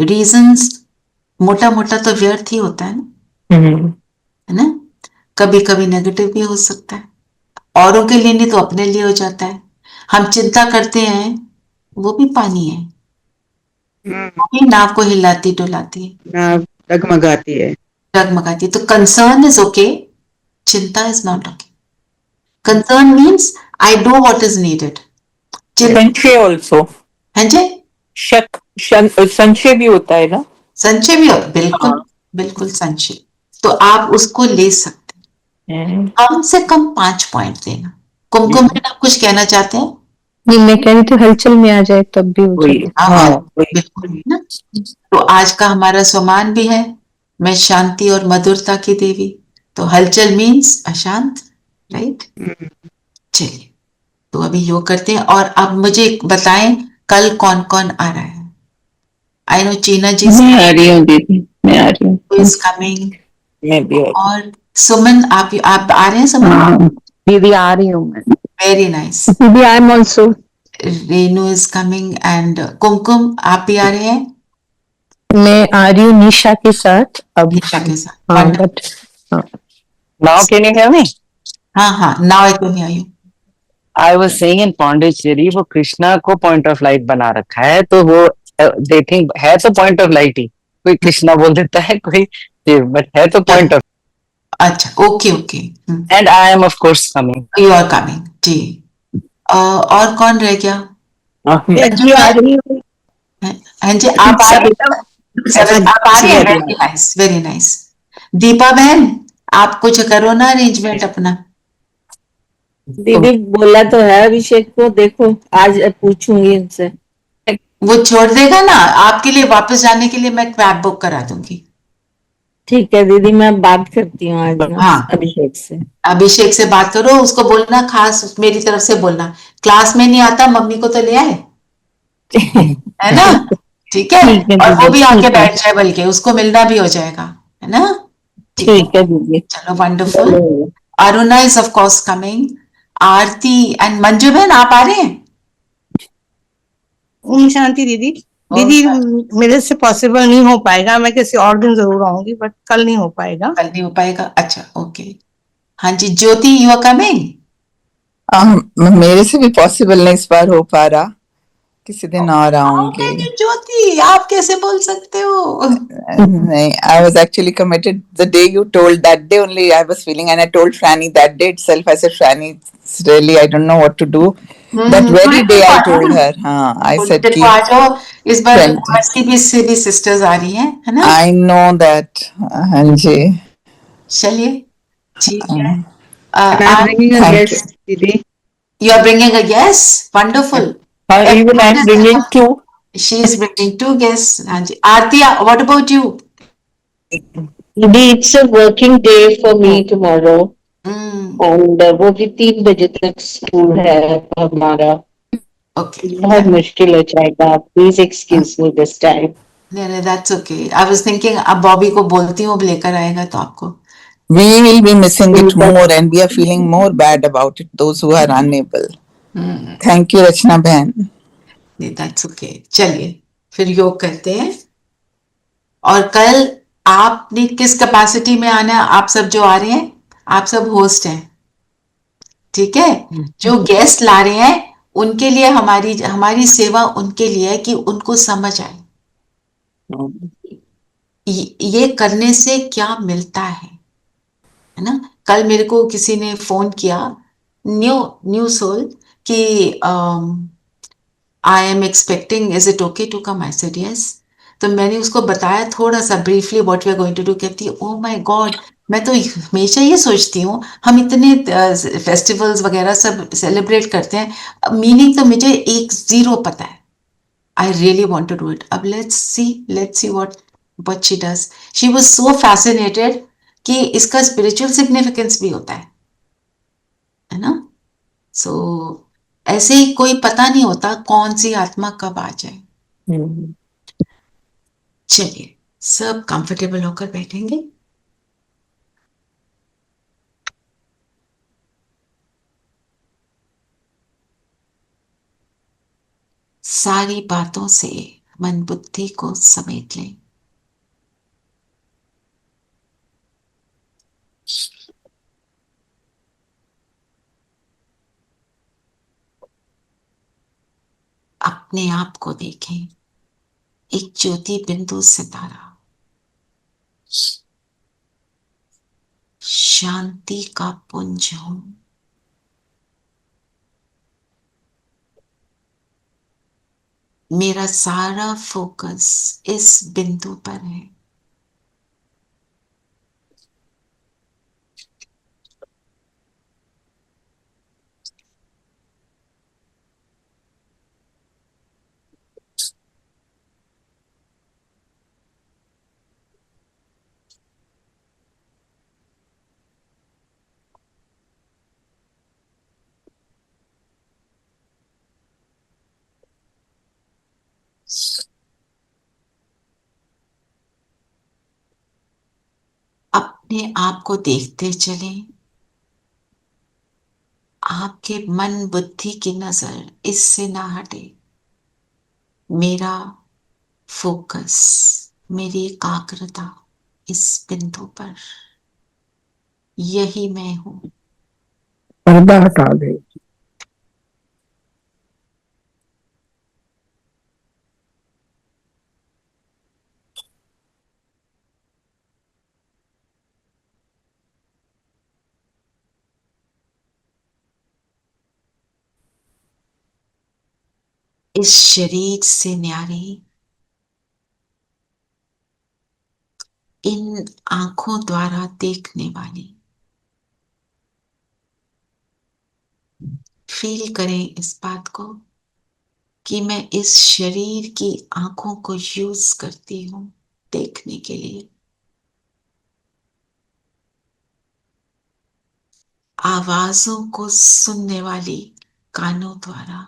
रीजंस मोटा मोटा तो व्यर्थ ही होता है ना, है ना। कभी कभी नेगेटिव भी हो सकता है, औरों के लिए नहीं तो अपने लिए हो जाता है। हम चिंता करते हैं, वो भी पानी है, वो भी नाव को हिलाती डुलाती है, नाव डगमगाती है, डगमगाती। तो कंसर्न इज ओके, चिंता is not okay. Concern means I do what is needed. संशय ऑल्सो, है जी, शक, संशय भी होता है ना, संशय भी होता, बिल्कुल बिल्कुल संशय। तो आप उसको ले सकते हैं। कम से कम 5 पॉइंट देना। कुमकुम, आप कुछ कहना चाहते हैं? नहीं, मैं कह रही थी हलचल में आ जाए तब भी हो जाए। हाँ, बिल्कुल ना। तो आज का हमारा सम्मान भी है, मैं शांति और मधुरता की देवी। तो हलचल मीन्स अशांत, राइट। चलिए, तो अभी योग करते हैं। और अब मुझे बताएं कल कौन कौन आ रहा है? आई नो चीना जी, मैं आ रही हूँ दीदी, मैं आ रही हूँ। Is coming. मैं भी। और सुमन, आप आ रहे हैं सुमन? दीदी आ रही हूँ मैं। Very nice. दीदी I am also. Renu is coming and Kumkum, आप भी आ रहे हैं? मैं आ रही हूँ निशा के साथ। अब निशा के साथ। हाँ, but Now can you hear me? हाँ, now I can hear you. I was saying in Pondicherry वो कृष्णा को पॉइंट ऑफ लाइट बना रखा है, तो वो देखें है तो पॉइंट ऑफ लाइट ही, कोई कृष्णा बोल देता है, कोई बट है तो पॉइंट ऑफ। अच्छा, okay okay. And I am of course coming. You are coming जी। और कौन रह गया? जी आ रही हूँ। हाँ जी, आप आ रही हैं? Very nice, very nice. Deepa बहन, आप कुछ करो ना अरेंजमेंट अपना। दीदी बोला तो है अभिषेक को, देखो आज पूछूंगी इनसे। वो छोड़ देगा ना, आपके लिए वापस जाने के लिए मैं कैब बुक करा दूंगी। ठीक है दीदी, मैं बात करती हूँ आज ना हाँ, अभिषेक से। अभिषेक से बात करो, उसको बोलना, खास मेरी तरफ से बोलना, क्लास में नहीं आता, मम्मी को तो ले आए, है ना? ठीक है, ठीक है और वो दीदी, भी आके ठीक है। बैठ जाए, बल्कि उसको मिलना भी हो जाएगा, है ना? ठीक है दीदी। चलो, wonderful. Aruna is of course coming, Aarti and Manju बहन, आप आ रहे हैं? ओम शांति दीदी। दीदी मेरे से पॉसिबल नहीं हो पाएगा, मैं किसी और दिन जरूर आऊंगी, बट कल नहीं हो पाएगा। कल नहीं हो पाएगा, अच्छा, ओके। हाँ जी, ज्योति, यू आर कमिंग? मेरे से भी पॉसिबल नहीं इस बार हो पा रहा, किसी दिन और आऊंगी। ज्योति, आप कैसे बोल सकते हो? नहीं, I was actually committed the day you told, that day only I was feeling, and I told Franny that day itself. I said, Franny, it's really, I don't know what to do. That very day I told her, हाँ, I said कि आ जाओ, इस बार आरती भी से भी सिस्टर्स आ रही हैं, है ना? I know that, हाँ जी। चलिए, ठीक है। I'm bringing a Thank guest, Didi. You are bringing a guest, wonderful. Even I'm bringing two. She is bringing two guests. हाँ जी, आरती, what about you? दीदी, it's a working day for me tomorrow. And वो भी 3 बजे तक स्कूल है हमारा। बहुत मुश्किल हो जाएगा, please excuse me this time. नहीं, that's okay. I was thinking, अब बॉबी को बोलती हूँ, अब लेकर आएगा तो आपको। We will be missing it more, and we are feeling more bad about it, those who are unable. Thank you, Rachna बहन। नहीं, that's okay. चलिए, फिर योग करते हैं। और कल आपने किस कैपेसिटी में आना है? आप सब जो आ रहे हैं, आप सब होस्ट हैं, ठीक है? जो गेस्ट ला रहे हैं, उनके लिए हमारी सेवा उनके लिए है कि उनको समझ आए ये करने से क्या मिलता है ना? कल मेरे को किसी ने फोन किया, न्यू सोल, कि I am expecting, is it okay to come? I said yes. तो मैंने उसको बताया थोड़ा सा briefly what we are going to do. कहती है, ओह माय गॉड, मैं तो हमेशा ये सोचती हूँ, हम इतने फेस्टिवल्स वगैरह सब सेलिब्रेट करते हैं, मीनिंग तो मुझे 1-0 पता है। I really want to do it. अब let's see what she does. She was so fascinated कि इसका स्पिरिचुअल सिग्निफिकेंस भी होता है ना? सो ऐसे ही कोई पता नहीं होता कौन सी आत्मा कब आ जाए। चलिए, सब कंफर्टेबल होकर बैठेंगे। सारी बातों से मन बुद्धि को समेट लें। अपने आप को देखें, एक ज्योति बिंदु सितारा, शांति का पुंज हूं। मेरा सारा फोकस इस बिंदु पर है। अपने आप को देखते चलें। आपके मन बुद्धि की नजर इससे ना हटे। मेरा फोकस, मेरी एकाग्रता इस बिंदु पर, यही मैं हूं। पर्दा हटा दे। इस शरीर से न्यारी, इन आंखों द्वारा देखने वाली, फील करें इस बात को कि मैं इस शरीर की आंखों को यूज करती हूं देखने के लिए। आवाजों को सुनने वाली कानों द्वारा,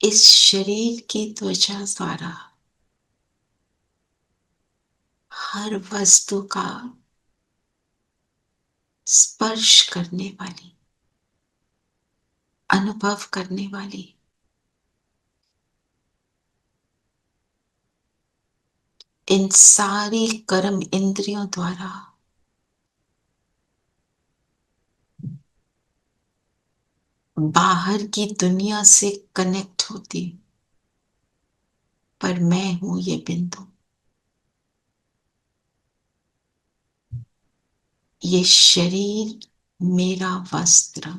इस शरीर की त्वचा द्वारा हर वस्तु का स्पर्श करने वाली, अनुभव करने वाली, इन सारी कर्म इंद्रियों द्वारा बाहर की दुनिया से कनेक्ट होती, पर मैं हूं ये बिंदु। ये शरीर मेरा वस्त्र,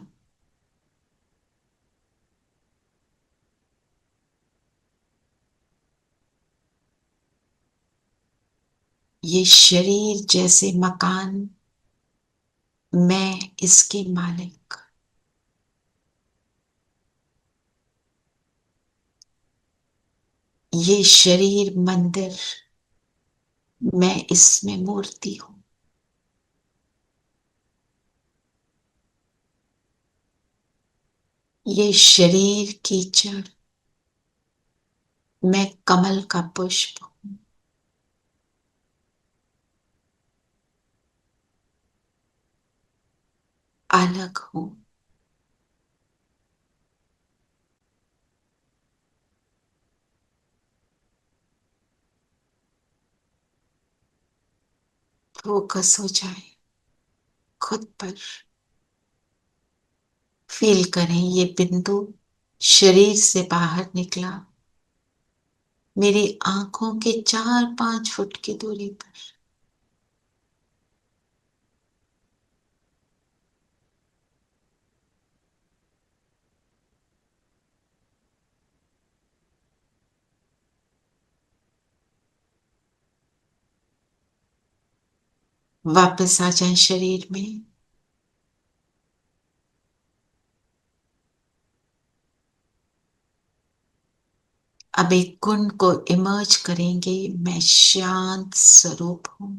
ये शरीर जैसे मकान, मैं इसके मालिक। ये शरीर मंदिर, मैं इसमें मूर्ति हूं। ये शरीर कीचड़, मैं कमल का पुष्प हूं। अलग हूं। फोकस हो जाए खुद पर। फील करें ये बिंदु शरीर से बाहर निकला, मेरी आंखों के 4-5 फुट की दूरी पर। वापस आ जाएं शरीर में। अब एक गुण को इमर्ज करेंगे, मैं शांत स्वरूप हूं।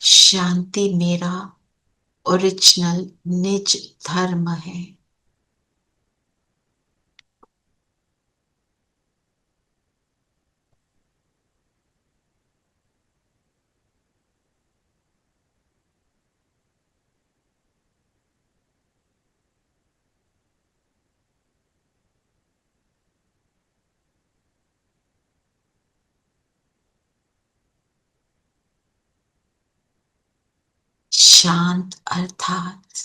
शांति मेरा ओरिजिनल निज धर्म है। शांत अर्थात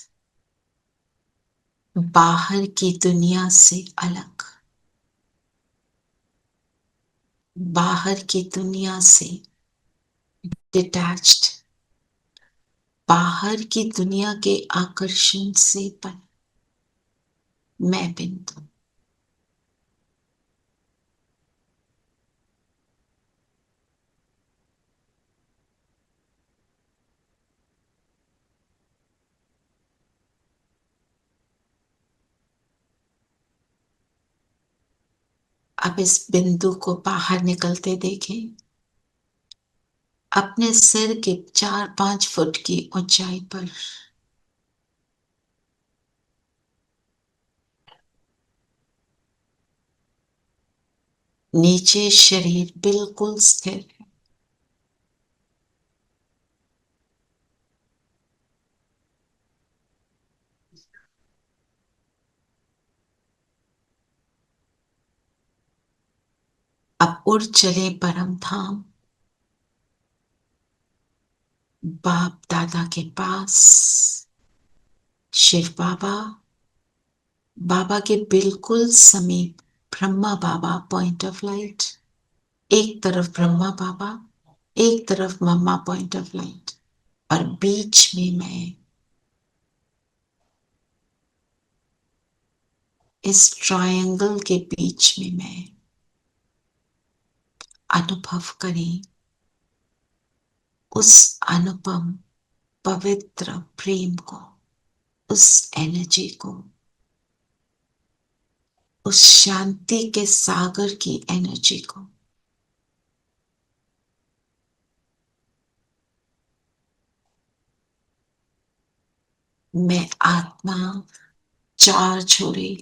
बाहर की दुनिया से अलग, बाहर की दुनिया से डिटैच्ड, बाहर की दुनिया के आकर्षण से पर मैं बिंदु। अब इस बिंदु को बाहर निकलते देखें, अपने सिर के 4-5 फुट की ऊंचाई पर। नीचे शरीर बिल्कुल स्थिर है। अब उड़ चले परम धाम, बाप दादा के पास। शिव बाबा, बाबा के बिल्कुल समीप ब्रह्मा बाबा पॉइंट ऑफ लाइट। एक तरफ ब्रह्मा बाबा, एक तरफ मम्मा पॉइंट ऑफ लाइट, और बीच में मैं। इस ट्रायंगल के बीच में मैं। अनुभव करें उस अनुपम पवित्र प्रेम को, उस एनर्जी को, उस शांति के सागर की एनर्जी को। मैं आत्मा चार छोरी।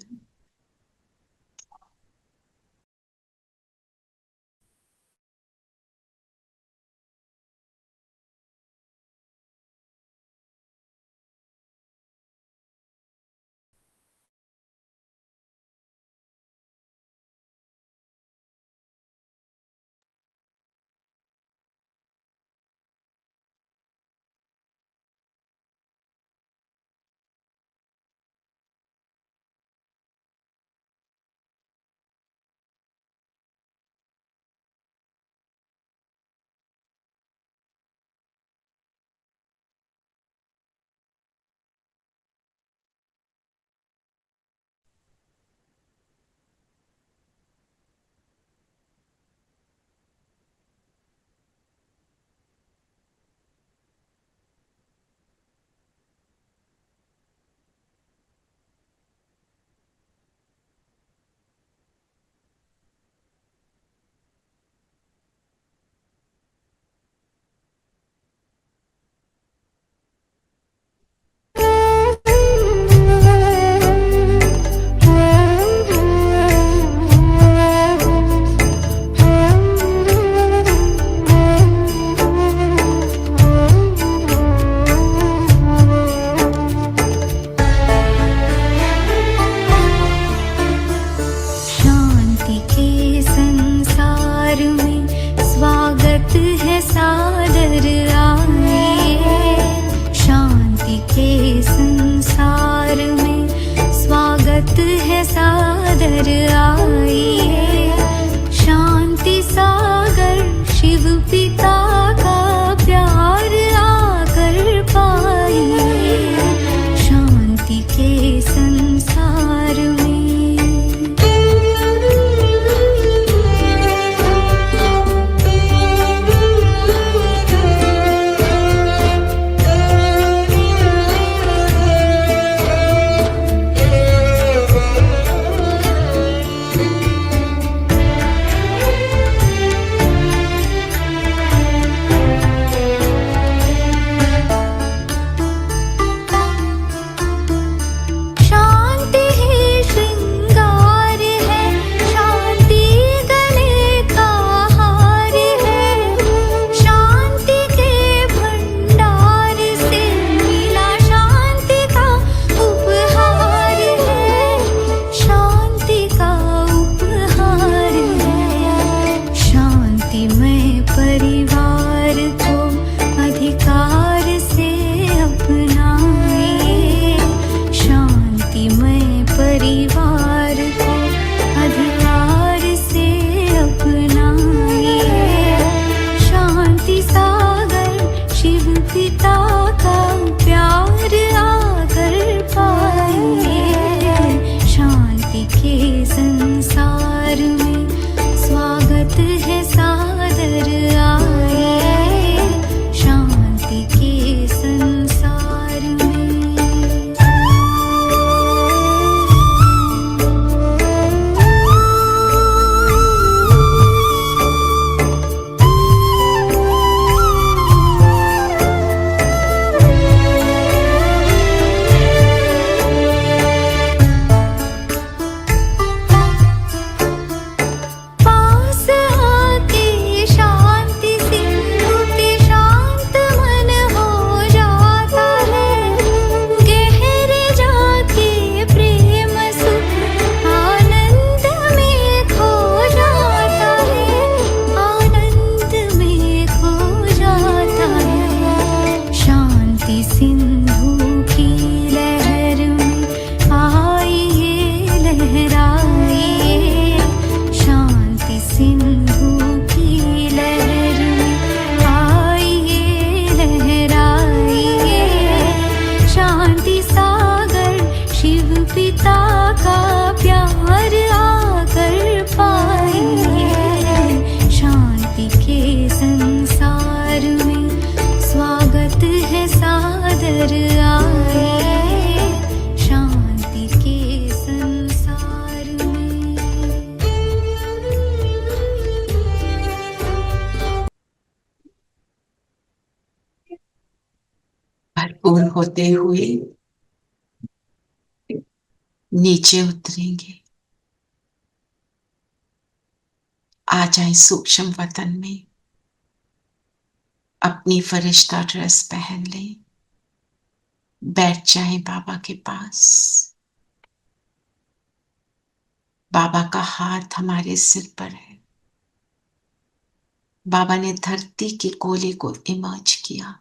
शांति के संसार में स्वागत है सादर आइए। शांति के संसार में स्वागत है सादर आइए। शांति सागर शिव पिता का प्यार आकर पाइए। शांति के संसार में भरपूर होते हुए नीचे उतरेंगे, आ जाएं सूक्ष्म वतन में, अपनी फरिश्ता ड्रेस पहन लें, बैठ जाएं बाबा के पास। बाबा का हाथ हमारे सिर पर है। बाबा ने धरती के कोले को इमर्ज किया,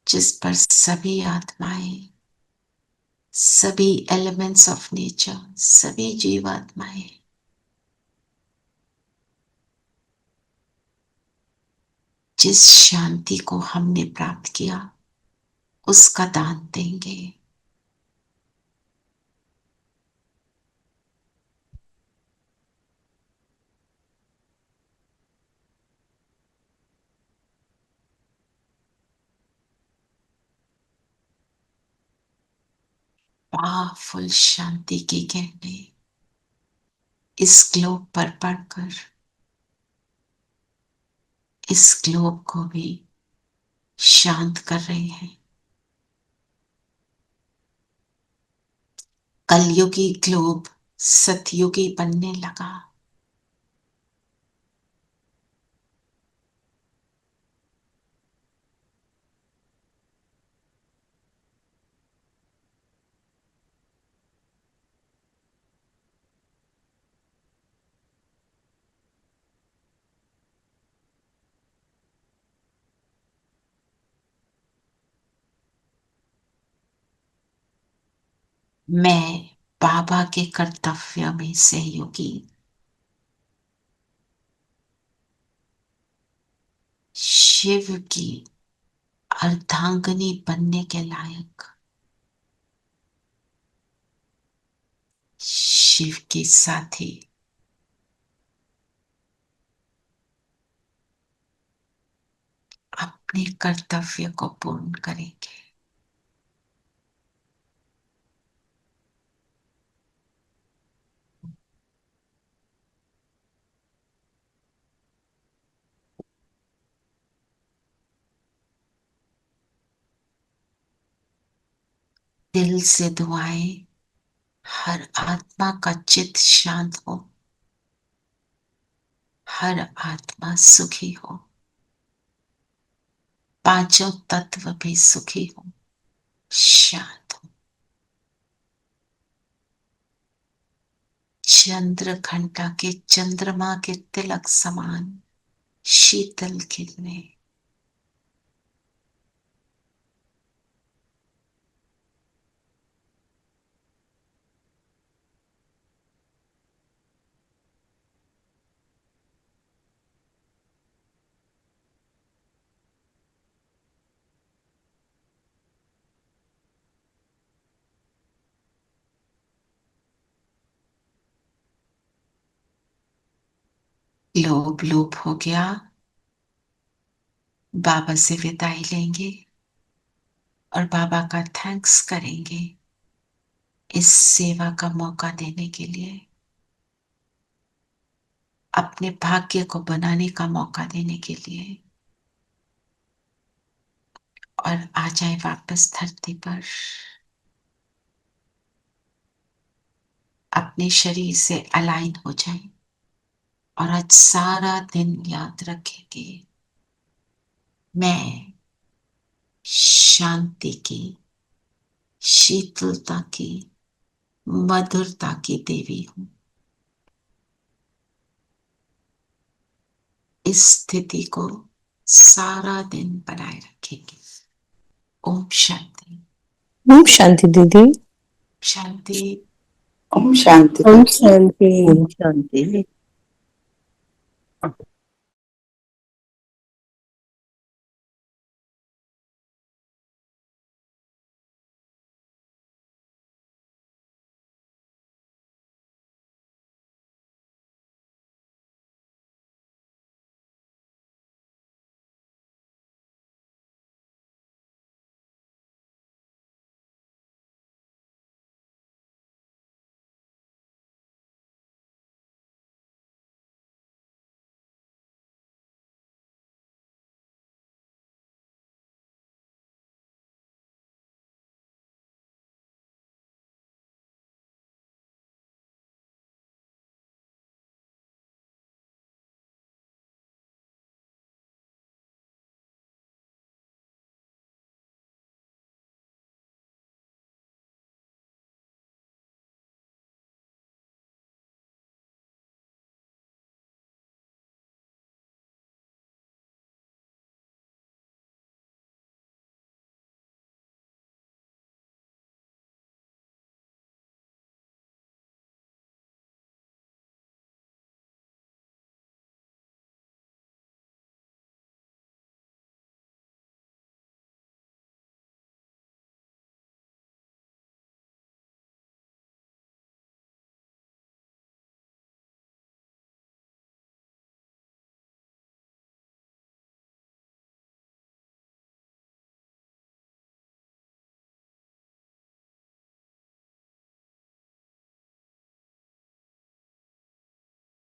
जिस पर सभी आत्माएं, सभी एलिमेंट्स ऑफ नेचर, सभी जीवात्माएं जिस शांति को हमने प्राप्त किया उसका दान देंगे। पावरफुल शांति की किरणें इस ग्लोब पर पड़कर इस ग्लोब को भी शांत कर रहे हैं। कलयुगी ग्लोब सतयुगी बनने लगा। मैं बाबा के कर्तव्य में सहयोगी, शिव की अर्धांगिनी बनने के लायक, शिव के साथी, अपने कर्तव्य को पूर्ण करेंगे। दिल से दुआएं, हर आत्मा का चित्त शांत हो, हर आत्मा सुखी हो, पांचों तत्व भी सुखी हो, शांत हो। चंद्र घंटा के चंद्रमा के तिलक समान शीतल किरणें लोभ लोप हो गया। बाबा से विदाई लेंगे और बाबा का थैंक्स करेंगे इस सेवा का मौका देने के लिए, अपने भाग्य को बनाने का मौका देने के लिए, और आ जाए वापस धरती पर। अपने शरीर से अलाइन हो जाए और आज सारा दिन याद रखेंगे, मैं शांति की, शीतलता की, मधुरता की देवी हूं। इस स्थिति को सारा दिन बनाए रखेंगे। ओम शांति। ओम शांति दीदी। शांति। ओम शांति। ओम शांति। ओम शांति।